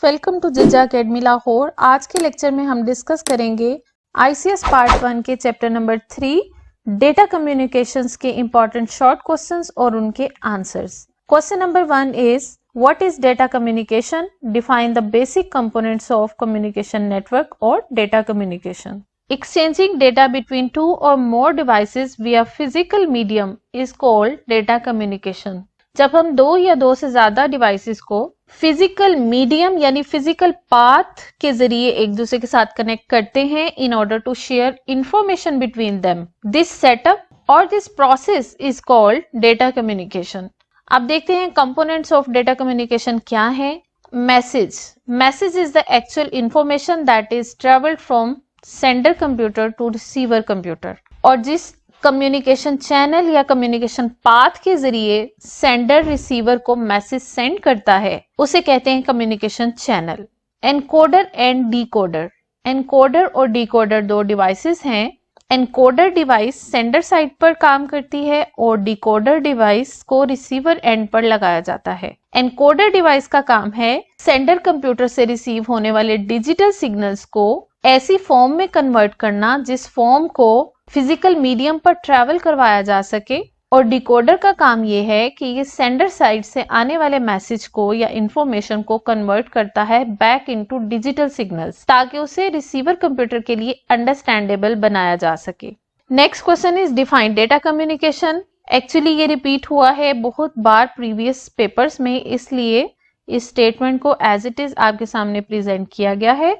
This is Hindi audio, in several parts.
Welcome to Jijja academy Lahore. आज के लेक्चर में हम डिस्कस करेंगे आईसीएस पार्ट 1 के चैप्टर नंबर 3 डेटा कम्युनिकेशंस के इंपॉर्टेंट शॉर्ट क्वेश्चंस और उनके answers. Question number 1 is what is data communication? Define the basic components of communication network और data communication. Exchanging data between two or more devices via physical medium is called data communication. जब हम दो या दो से ज्यादा डिवाइसेस को फिजिकल मीडियम यानी फिजिकल पाथ के जरिए एक दूसरे के साथ कनेक्ट करते हैं in order to share information between them, this setup और this process is called data communication. अब देखते हैं कंपोनेंट्स ऑफ डेटा कम्युनिकेशन क्या है। Message is the actual information that is travelled from sender computer to receiver computer, और जिस कम्युनिकेशन चैनल या कम्युनिकेशन पाथ के जरिए सेंडर रिसीवर को मैसेज सेंड करता है उसे कहते हैं communication channel. Encoder and decoder. Encoder और डिकोडर दो डिवाइसेस हैं। एनकोडर डिवाइस सेंडर साइड पर काम करती है और डिकोडर डिवाइस को रिसीवर एंड पर लगाया जाता है। एनकोडर डिवाइस का काम है सेंडर कंप्यूटर से रिसीव होने वाले डिजिटल सिग्नल्स को ऐसी फॉर्म में कन्वर्ट करना जिस फॉर्म को फिजिकल मीडियम पर ट्रैवल करवाया जा सके, और डिकोडर का काम ये है कि ये सेंडर साइड से आने वाले मैसेज को या इंफॉर्मेशन को कन्वर्ट करता है बैक इनटू डिजिटल सिग्नल्स ताकि उसे रिसीवर कंप्यूटर के लिए अंडरस्टैंडेबल बनाया जा सके। Next question is define data communication. Actually ये रिपीट हुआ है बहुत बार प्रीवियस पेपर्स में, इसलिए इस स्टेटमेंट को एज इट इज आपके सामने प्रेजेंट किया गया है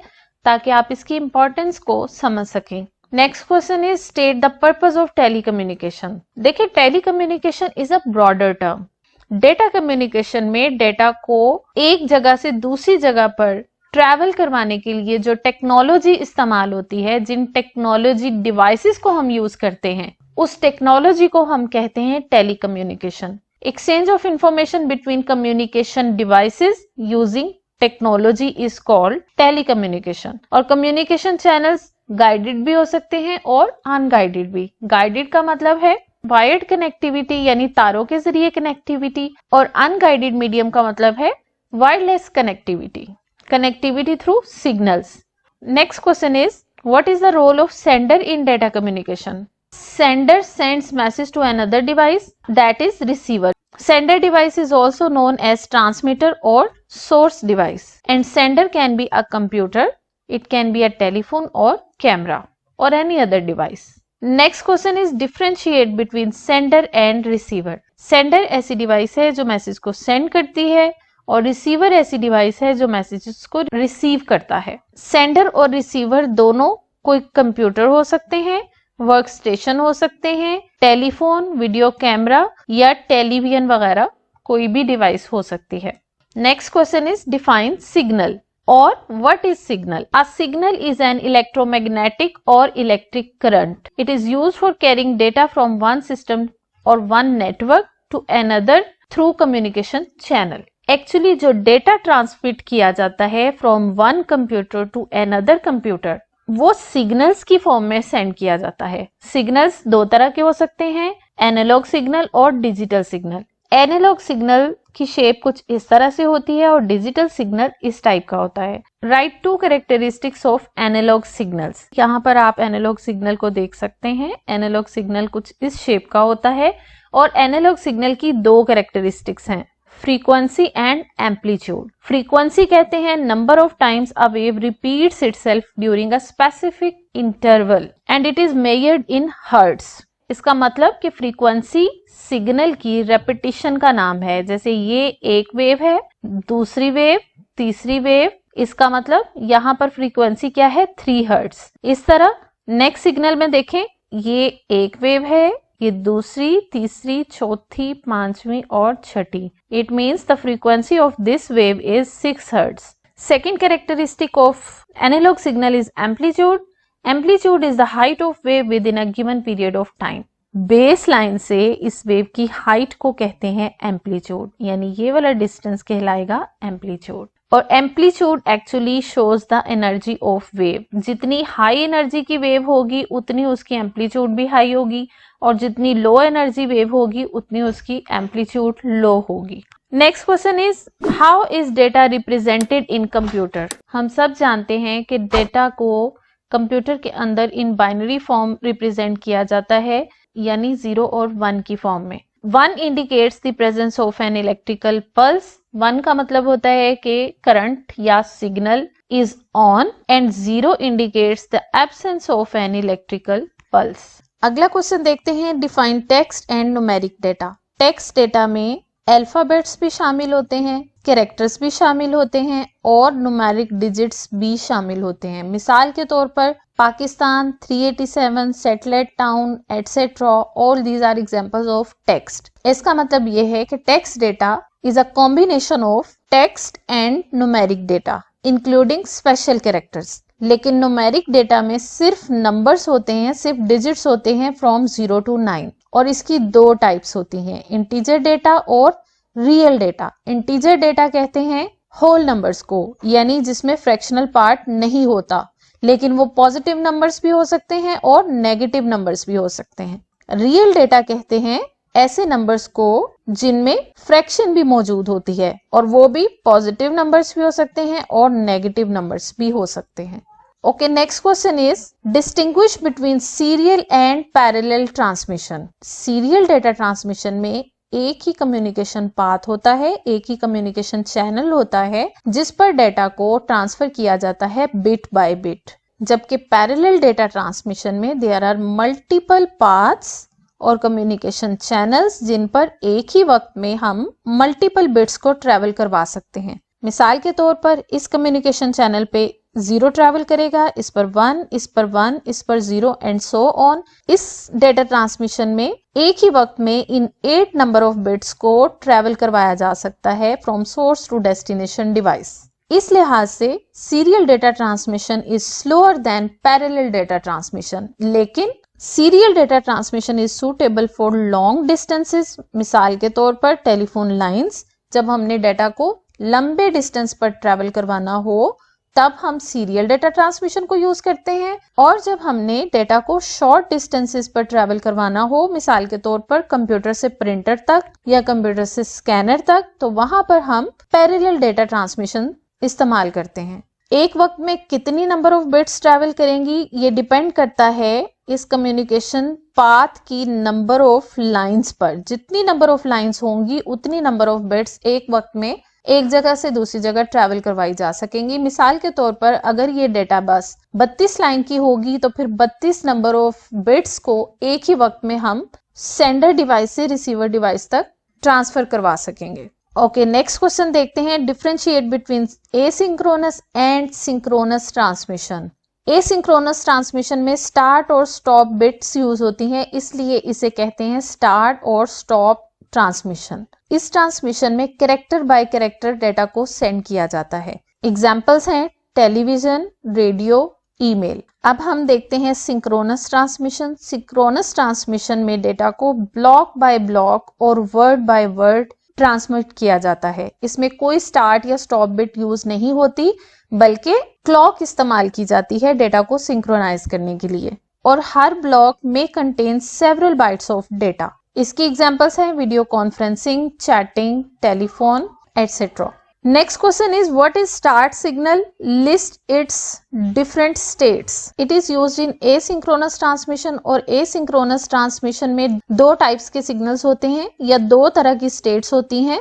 ताकि आप इसकी इंपॉर्टेंस को समझ सकें। Next question is state the purpose of telecommunication. देखिए, telecommunication is a broader term. Data communication में डेटा को एक जगह से दूसरी जगह पर ट्रैवल करवाने के लिए जो टेक्नोलॉजी इस्तेमाल होती है, जिन टेक्नोलॉजी डिवाइसेस को हम यूज करते हैं, उस टेक्नोलॉजी को हम कहते हैं telecommunication. Exchange of information between communication devices using technology is called telecommunication. और कम्युनिकेशन चैनल्स गाइडेड भी हो सकते हैं और अनगाइडेड भी। गाइडेड का मतलब है वायर्ड कनेक्टिविटी यानी तारों के जरिए कनेक्टिविटी, और अनगाइडेड मीडियम का मतलब है wireless connectivity, connectivity through signals. Next question is what is the role of sender in data communication? Sender sends message to another device, that is receiver. Sender device is also known as transmitter or source device, and sender can be a computer, it can be a telephone or camera or any other device. Next question is differentiate between sender and receiver. Sender ऐसी डिवाइस है जो मैसेज को सेंड करती है और रिसीवर ऐसी डिवाइस है जो मैसेजेस को रिसीव करता है। सेंडर और रिसीवर दोनों कोई कंप्यूटर हो सकते हैं, वर्क स्टेशन हो सकते हैं, टेलीफोन, वीडियो कैमरा या टेलीविजन वगैरह कोई भी डिवाइस हो सकती है। Next question is define signal और what is signal? A signal is an electromagnetic और electric current. It is used for carrying data from one system और one network to another through communication channel. Actually जो डेटा ट्रांसमिट किया जाता है from one computer to another computer वो सिग्नल्स की फॉर्म में सेंड किया जाता है। सिग्नल्स दो तरह के हो सकते हैं, एनालॉग सिग्नल और डिजिटल सिग्नल। एनालॉग सिग्नल की शेप कुछ इस तरह से होती है और डिजिटल सिग्नल इस टाइप का होता है। Write two characteristics of analogue signals. यहाँ पर आप एनालॉग सिग्नल को देख सकते हैं। एनालॉग सिग्नल कुछ इस शेप का होता है और एनालॉग सिग्नल की दो कैरेक्टरिस्टिक्स हैं, फ्रीक्वेंसी एंड एम्पलीट्यूड। फ्रीक्वेंसी कहते हैं number of times a wave repeats itself during a specific interval and it is measured in hertz. इसका मतलब कि फ्रीक्वेंसी सिग्नल की रेपिटेशन का नाम है। जैसे ये एक वेव है, दूसरी वेव, तीसरी वेव, इसका मतलब यहाँ पर फ्रीक्वेंसी क्या है? 3 हर्ट्ज। इस तरह नेक्स्ट सिग्नल में देखें, ये एक वेव है, ये दूसरी, तीसरी, चौथी, पांचवी और छठी। It means the frequency of this wave is 6 hertz. Second characteristic of analogue signal is amplitude. Amplitude is the height of wave within a given period of time. Base line से इस वेव की हाइट को कहते हैं एम्पलीट्यूड, यानी ये वाला डिस्टेंस कहलाएगा एम्पलीट्यूड। और amplitude actually shows the energy of wave. जितनी हाई एनर्जी की वेव होगी उतनी उसकी एम्पलीट्यूड भी हाई होगी, और जितनी लो एनर्जी वेव होगी उतनी उसकी एम्पलीट्यूड लो होगी। Next question is how is data represented in computer. हम सब जानते हैं कि डेटा को कंप्यूटर के अंदर इन बाइनरी फॉर्म रिप्रेजेंट किया जाता है, यानी 0 और 1 की फॉर्म में। 1 indicates the presence of an electrical pulse. 1 का मतलब होता है कि करंट या signal is on and 0 indicates the absence of an electrical pulse. अगला क्वेश्चन देखते हैं, define text and numeric data. Text data में अल्फाबेट्स भी शामिल होते हैं, कैरेक्टर्स भी शामिल होते हैं और न्यूमेरिक डिजिट्स भी शामिल होते हैं। मिसाल के तौर पर Pakistan, 387, satellite town et cetera, all these are examples of text. इसका मतलब ये है कि text data is a combination of text and numeric data including special characters. लेकिन न्यूमेरिक डेटा में सिर्फ नंबर्स होते हैं, सिर्फ डिजिट्स होते हैं फ्रॉम 0 to 9 और इसकी 2 टाइप्स होती हैं, इंटीजर डेटा और रियल डेटा। इंटीजर डेटा कहते हैं होल नंबर्स को, यानी जिसमें फ्रैक्शनल पार्ट नहीं होता, लेकिन वो पॉजिटिव नंबर्स भी हो सकते हैं और नेगेटिव नंबर्स भी हो सकते हैं। रियल डेटा कहते हैं ऐसे नंबर्स को जिनमें फ्रैक्शन भी मौजूद होती है और वो भी पॉजिटिव नंबर्स भी हो सकते हैं और नेगेटिव नंबर्स भी हो सकते हैं। Okay, next question is distinguish between serial and parallel transmission. Serial data transmission में एक ही कम्युनिकेशन पाथ होता है, एक ही कम्युनिकेशन चैनल होता है जिस पर डेटा को ट्रांसफर किया जाता है बिट बाय बिट। जबकि पैरेलल डेटा ट्रांसमिशन में देयर आर मल्टीपल पाथ्स और कम्युनिकेशन चैनल्स जिन पर एक ही वक्त में हम मल्टीपल बिट्स को ट्रेवल करवा सकते हैं। मिसाल के तौर पर इस कम्युनिकेशन चैनल पे 0 ट्रेवल करेगा, इस पर 1, इस पर 1, इस पर 0 एंड सो ऑन। इस डेटा ट्रांसमिशन में एक ही वक्त में इन 8 नंबर ऑफ बिट्स को ट्रेवल करवाया जा सकता है from source to destination device. इस लिहाज से serial data transmission is slower than parallel data transmission, लेकिन serial data transmission is suitable for long distances. मिसाल के तौर पर टेलीफोन लाइंस, जब हमने डेटा को लंबे डिस्टेंस पर ट्रेवल करवाना हो तब हम सीरियल डेटा ट्रांसमिशन को यूज करते हैं, और जब हमने डेटा को शॉर्ट डिस्टेंसेस पर ट्रेवल करवाना हो, मिसाल के तौर पर कंप्यूटर से प्रिंटर तक या कंप्यूटर से स्कैनर तक, तो वहां पर हम पैरेलल डेटा ट्रांसमिशन इस्तेमाल करते हैं। एक वक्त में कितनी नंबर ऑफ बिट्स ट्रेवल करेंगी ये डिपेंड करता है इस कम्युनिकेशन पाथ की नंबर ऑफ लाइंस पर। जितनी नंबर ऑफ लाइंस होंगी उतनी नंबर ऑफ बिट्स एक वक्त में एक जगह से दूसरी जगह ट्रैवल करवाई जा सकेंगी। मिसाल के तौर पर अगर ये डेटा बस 32 लाइन की होगी तो फिर 32 नंबर ऑफ बिट्स को एक ही वक्त में हम सेंडर डिवाइस से रिसीवर डिवाइस तक ट्रांसफर करवा सकेंगे। ओके, नेक्स्ट क्वेश्चन देखते हैं, differentiate between asynchronous and synchronous transmission. Asynchronous transmission में स्टार्ट और स्टॉप बिट्स यूज होती हैं, इसलिए इसे कहते हैं स्टार्ट और स्टॉप ट्रांसमिशन। इस ट्रांसमिशन में कैरेक्टर बाय कैरेक्टर डेटा को सेंड किया जाता है। एग्जाम्पल्स हैं टेलीविजन, रेडियो, ईमेल। अब हम देखते हैं सिंक्रोनस ट्रांसमिशन। सिंक्रोनस ट्रांसमिशन में डेटा को ब्लॉक बाय ब्लॉक और वर्ड बाय वर्ड ट्रांसमिट किया जाता है। इसमें कोई स्टार्ट या स्टॉप बिट यूज नहीं होती, बल्कि क्लॉक इस्तेमाल की जाती है डेटा को सिंक्रोनाइज करने के लिए, और हर ब्लॉक में contain several bytes of data. इसकी एग्जांपल्स हैं video conferencing, chatting, telephone etcetera. Next question is what is start signal, list it's different states. It is used in asynchronous transmission, और एसिंक्रोनस ट्रांसमिशन में 2 टाइप्स के सिग्नल्स होते हैं या 2 तरह की स्टेट्स होती हैं,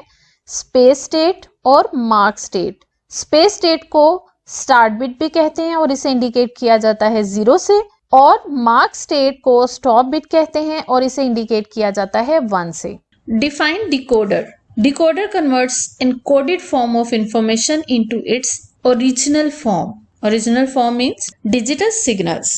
स्पेस स्टेट और मार्क स्टेट। स्पेस स्टेट को स्टार्ट बिट भी कहते हैं और इसे इंडिकेट किया जाता है 0 से, और मार्क स्टेट को स्टॉप बिट कहते हैं और इसे इंडिकेट किया जाता है 1 से। Define decoder. Decoder converts encoded form of information into its original form. Original form means digital signals.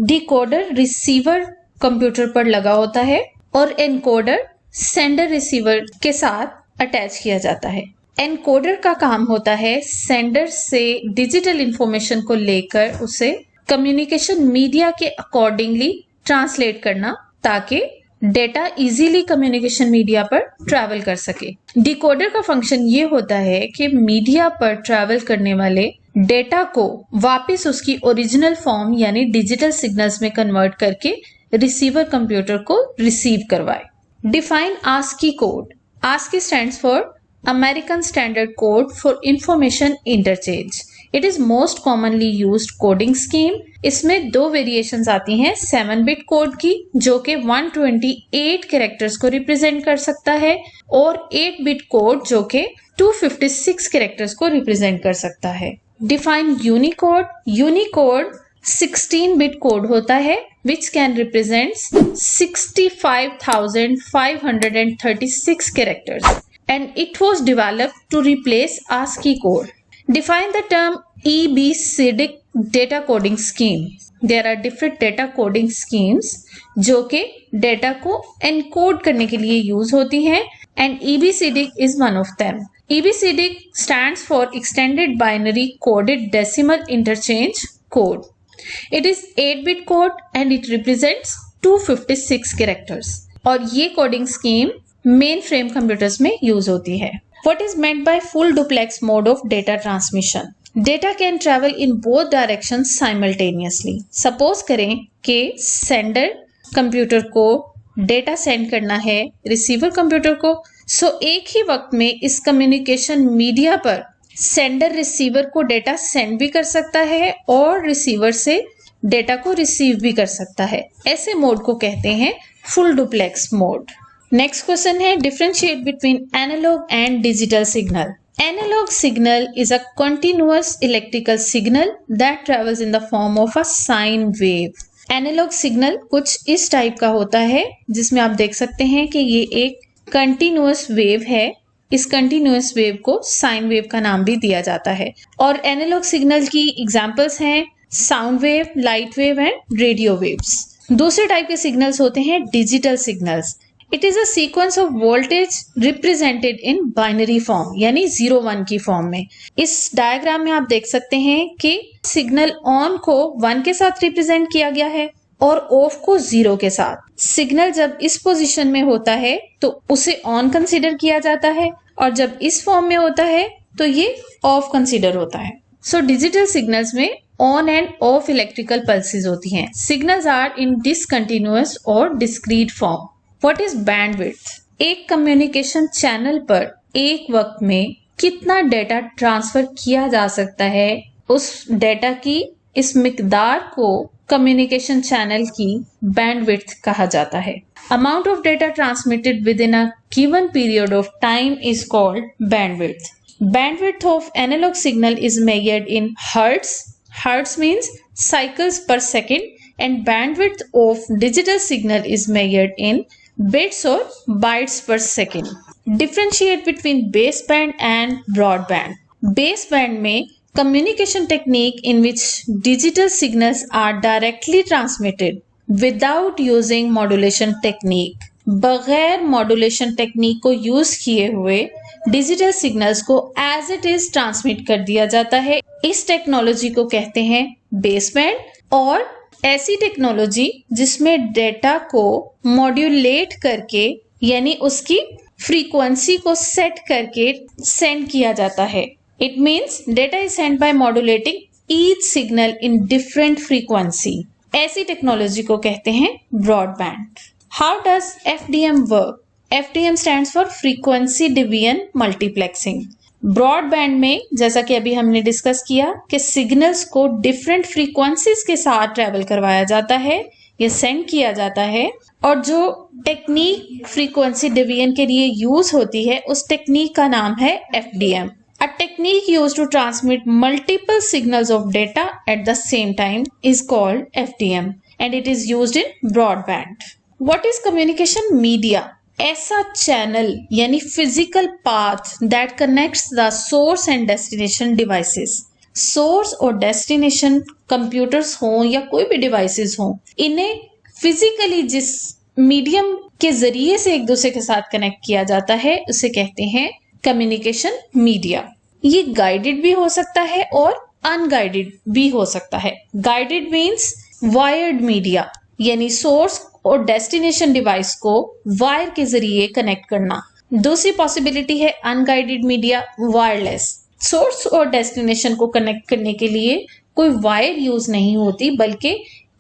Decoder receiver computer पर लगा होता है और एनकोडर सेंडर रिसीवर के साथ अटैच किया जाता है। एनकोडर का काम होता है सेंडर से डिजिटल इंफॉर्मेशन को लेकर उसे कम्युनिकेशन मीडिया के अकॉर्डिंगली ट्रांसलेट करना, ताकि डेटा इजीली कम्युनिकेशन मीडिया पर ट्रैवल कर सके। डिकोडर का फंक्शन ये होता है कि मीडिया पर ट्रैवल करने वाले डेटा को वापस उसकी ओरिजिनल फॉर्म यानी डिजिटल सिग्नल्स में कन्वर्ट करके रिसीवर कंप्यूटर को रिसीव करवाए। Define ASCII code. ASCII stands for American Standard Code for Information Interchange. It is most commonly used coding scheme. इसमें दो वेरिएशंस आती हैं 7-बिट कोड की जो कि 128 कैरेक्टर्स को रिप्रेजेंट कर सकता है और 8-बिट कोड जो कि 256 कैरेक्टर्स को रिप्रेजेंट कर सकता है। Define Unicode. यूनिकोड 16-बिट कोड होता है which can represent 65,536 characters and it was developed to replace ASCII code. Define the term EBCDIC data coding scheme. There are different data coding schemes जो कि डेटा को एनकोड करने के लिए यूज होती हैं and EBCDIC is one of them. EBCDIC stands for Extended Binary Coded Decimal Interchange Code. It is 8-bit code and it represents 256 characters. और ये coding scheme main frame computers में यूज होती है। What is meant by full duplex mode of data transmission? Data can travel in both directions simultaneously. Suppose करें कि सेंडर कंप्यूटर को डेटा सेंड करना है रिसीवर कंप्यूटर को, सो एक ही वक्त में इस कम्युनिकेशन मीडिया पर सेंडर रिसीवर को डेटा सेंड भी कर सकता है और रिसीवर से डेटा को रिसीव भी कर सकता है। ऐसे मोड को कहते हैं full duplex mode. Next question है differentiate between analog and digital signal. Analog signal is a continuous electrical signal that travels in the form of a sine wave. Analog signal कुछ इस टाइप का होता है जिसमें आप देख सकते हैं कि ये एक कंटिन्यूअस वेव है। इस कंटिन्यूअस वेव को साइन वेव का नाम भी दिया जाता है और एनालॉग सिग्नल की एग्जांपल्स हैं sound wave, light wave and radio waves. दूसरे टाइप के सिग्नल्स होते हैं digital signals. It is a sequence of voltage represented in binary form यानी 0-1 की फॉर्म में। इस डायग्राम में आप देख सकते हैं कि सिग्नल ऑन को 1 के साथ रिप्रेजेंट किया गया है और ऑफ को 0 के साथ। सिग्नल जब इस पोजीशन में होता है तो उसे ऑन कंसीडर किया जाता है और जब इस फॉर्म में होता है तो ये ऑफ कंसीडर होता है। सो डिजिटल सिग्नल्स में on end of electrical pulses होती हैं। सिग्नल्स आर इन डिसकंटिन्यूअस और discrete form. What is bandwidth? एक कम्युनिकेशन चैनल पर एक वक्त में कितना डेटा ट्रांसफर किया जा सकता है, उस डेटा की इस मिकदार को कम्युनिकेशन चैनल की बैंडविड्थ कहा जाता है। Amount of data transmitted with in a given period of time is called bandwidth. Bandwidth of analog signal is measured in hertz. Hertz means cycles per second and bandwidth of digital signal is measured in bits or bytes per second. Differentiate between baseband and broadband. Baseband में communication technique in which digital signals are directly transmitted without using modulation technique. बगैर मॉड्यूलेशन टेक्निक को यूज किए हुए डिजिटल सिग्नल्स को एज इट इज ट्रांसमिट कर दिया जाता है। इस टेक्नोलॉजी को कहते हैं बेसबैंड। और ऐसी टेक्नोलॉजी जिसमें डेटा को मॉड्यूलेट करके यानी उसकी फ्रीक्वेंसी को सेट करके सेंड किया जाता है। It means data is send by modulating each signal in different frequency. ऐसी टेक्नोलॉजी को कहते हैं broadband. How does FDM work? FDM stands for Frequency Division Multiplexing. Broadband में जैसा कि अभी हमने डिस्कस किया कि सिग्नल्स को डिफरेंट फ्रीक्वेंसीज के साथ ट्रेवल करवाया जाता है, ये सेंड किया जाता है और जो टेक्निक फ्रीक्वेंसी डिवीजन के लिए यूज होती है उस टेक्निक का नाम है FDM. A technique used to transmit multiple signals of data at the same time is called FDM and it is used in broadband. What is communication media? ऐसा चैनल यानी physical path that connects the source and destination devices. Source और डेस्टिनेशन कंप्यूटर्स हों या कोई भी डिवाइसेस हों, इन्हें फिजिकली जिस मीडियम के जरिए से एक दूसरे के साथ कनेक्ट किया जाता है उसे कहते हैं कम्युनिकेशन मीडिया। ये गाइडेड भी हो सकता है और अनगाइडेड भी हो सकता है। गाइडेड मीन्स वायर्ड मीडिया यानी सोर्स और डेस्टिनेशन डिवाइस को वायर के जरिए कनेक्ट करना। दूसरी पॉसिबिलिटी है अनगाइडेड मीडिया, वायरलेस। सोर्स और डेस्टिनेशन को कनेक्ट करने के लिए कोई वायर यूज नहीं होती बल्कि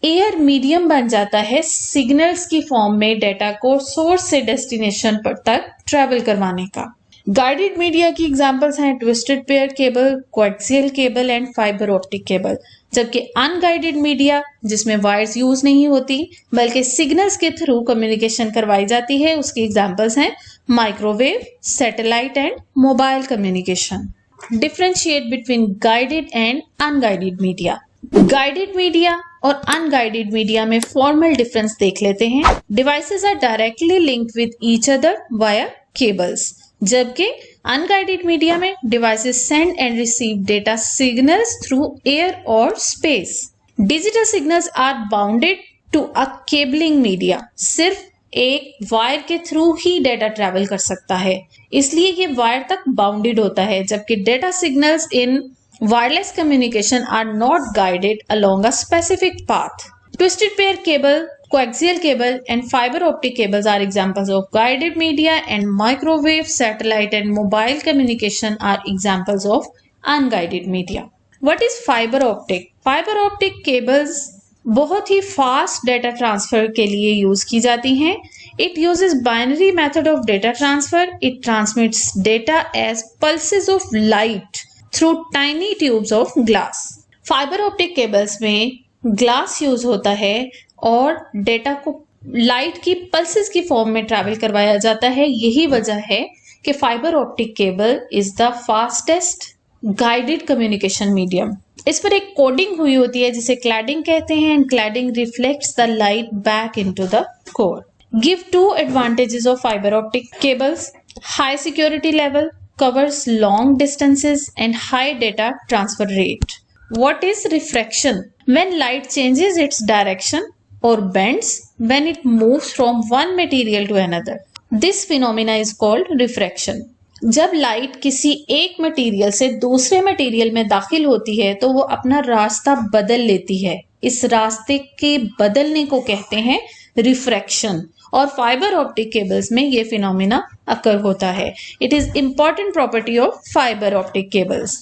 एयर मीडियम बन जाता है सिग्नल्स की फॉर्म में डेटा को सोर्स से डेस्टिनेशन पर तक ट्रेवल करवाने का। गाइडेड मीडिया की एग्जांपल्स हैं twisted pair cable, coaxial cable and fibre optic cable. जबकि अनगाइडेड मीडिया जिसमें वायर्स यूज नहीं होती बल्कि सिग्नल्स के थ्रू कम्युनिकेशन करवाई जाती है, उसकी एग्जांपल्स हैं microwave, satellite and mobile communication. Differentiate between guided and unguided media. Guided media और अनगाइडेड मीडिया में फॉर्मल डिफरेंस देख लेते हैं। Devices are directly linked with each other via cables, जबकि अनगाइडेड मीडिया में devices send and receive data signals through air और space. Digital signals are bounded to a cabling media, सिर्फ एक वायर के थ्रू ही डेटा ट्रेवल कर सकता है, इसलिए ये वायर तक बाउंडेड होता है, जबकि data signals in wireless communication are not guided along a specific path. Twisted pair cable, coaxial cable and fiber optic cables are examples of guided media, and microwave, satellite and mobile communication are examples of unguided media. What is fiber optic? Fiber optic cables बहुत ही फास्ट डेटा ट्रांसफर के लिए यूज की जाती हैं। It uses binary method of data transfer. It transmits data as pulses of light through tiny tubes of glass. Fiber optic cables में ग्लास यूज होता है और डेटा को लाइट की पल्सेस की फॉर्म में ट्रैवल करवाया जाता है। यही वजह है कि fibre optic cable is the fastest guided communication medium. इस पर एक कोडिंग हुई होती है जिसे क्लैडिंग कहते हैं, and cladding reflects the light back into the core. Give two advantages of fibre optic cables. High security level, covers long distances and high data transfer rate. What is refraction? When light changes its direction or bends when it moves from one material to another. This phenomena is called refraction. जब लाइट किसी एक मटेरियल से दूसरे मटेरियल में दाखिल होती है तो वो अपना रास्ता बदल लेती है। इस रास्ते के बदलने को कहते हैं रिफ्रैक्शन, और फाइबर ऑप्टिक केबल्स में ये फिनोमिना अकर होता है। It is important property of fibre optic cables.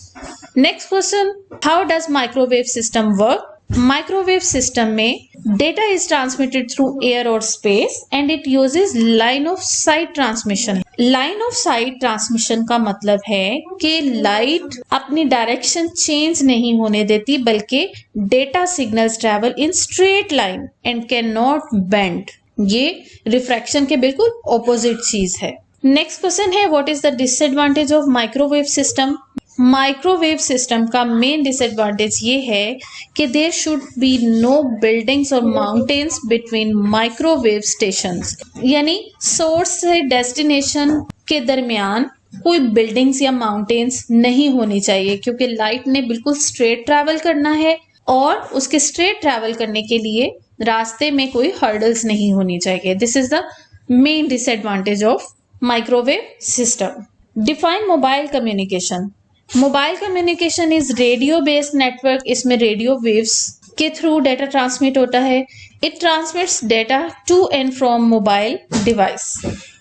Next question, how does microwave system work? Microwave system में data is transmitted through air और space and it uses line of sight transmission. Line of sight transmission का मतलब है कि लाइट अपनी डायरेक्शन चेंज नहीं होने देती बल्कि data signals travel in straight line and can not bend. ये रिफ्रैक्शन के बिल्कुल ऑपोजिट चीज है। नेक्स्ट क्वेश्चन है, what is the disadvantage of microwave system? Microwave system का मेन डिसएडवांटेज ये है कि there should be no buildings और माउंटेन्स बिटवीन माइक्रोवेव स्टेशंस, यानी सोर्स से डेस्टिनेशन के दरमियान कोई बिल्डिंग्स या माउंटेन्स नहीं होनी चाहिए, क्योंकि लाइट ने बिल्कुल स्ट्रेट ट्रैवल करना है और उसके स्ट्रेट ट्रैवल करने के लिए रास्ते में कोई हर्डल्स नहीं होनी चाहिए। This is the main disadvantage of microwave system. Define mobile communication. Mobile communication is radio based network. इसमें रेडियो वेव्स के थ्रू डेटा ट्रांसमिट होता है। It transmits data to and from mobile device.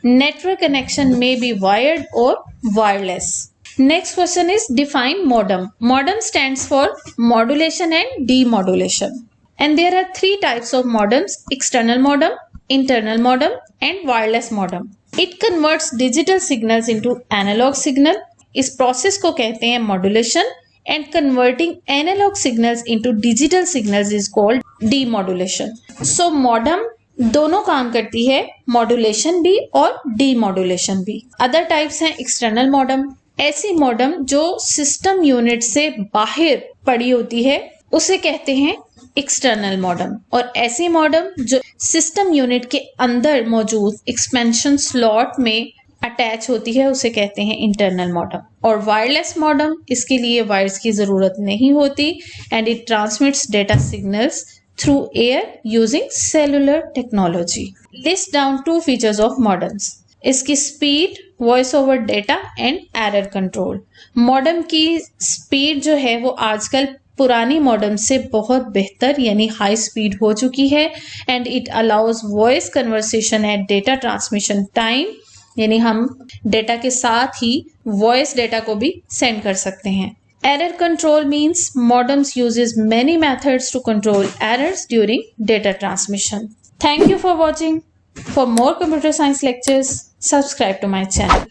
Network connection में बी वायर्ड और wireless. Next question is define modem. Modem stands for modulation and demodulation. And there are three types of modems: external modem, internal modem, and wireless modem. It converts digital signals into analog signal. इस प्रोसेस को कहते हैं modulation, and converting analogue signals into digital signals is called demodulation. So modem दोनों काम करती है, मॉड्यूलेशन भी और डीमॉड्यूलेशन भी। अदर टाइप्स हैं एक्सटर्नल मॉडेम, ऐसी मॉडेम जो सिस्टम यूनिट से बाहर पड़ी होती है उसे कहते हैं एक्सटर्नल मॉडेम, और ऐसी मॉडेम जो सिस्टम यूनिट के अंदर मौजूद एक्सपेंशन स्लॉट में अटैच होती है उसे कहते हैं इंटरनल मॉडेम। और वायरलेस मॉडेम, इसके लिए वायर्स की जरूरत नहीं होती and it transmits data signals through air using cellular technology. List down two features of modems. इसकी speed, voice over data and error control. Modem की स्पीड जो है वो आजकल पुरानी मॉडेम से बहुत बेहतर यानी हाई स्पीड हो चुकी है, and it allows voice conversation at data transmission time, यानी हम डेटा के साथ ही वॉइस डेटा को भी सेंड कर सकते हैं। Error control means modems uses many methods to control errors during data transmission. Thank you for watching. For more computer science lectures, subscribe to my channel.